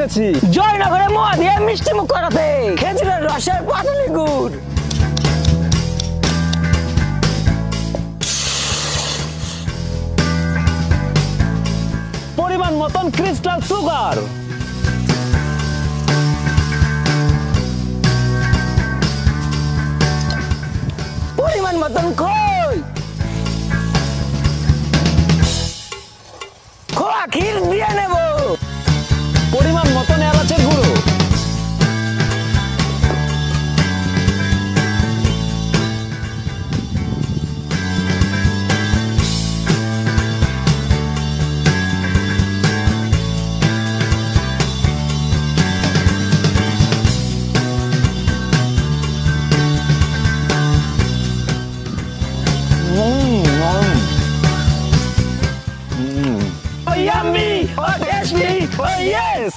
এসেছি জয়নগরে মোয়া দিয়ে মিষ্টি মুখ করাতে খেজুরের রসের পাটালি গুড়। পরিমাণ মতন ক্রিস্টাল সুগার, পরিমাণ মতন খই, খোয়া ক্ষীর দিয়ে নেব, পরিমাণ মতন এলাচের গুঁড়ো, yummy, oh tasty, oh yes.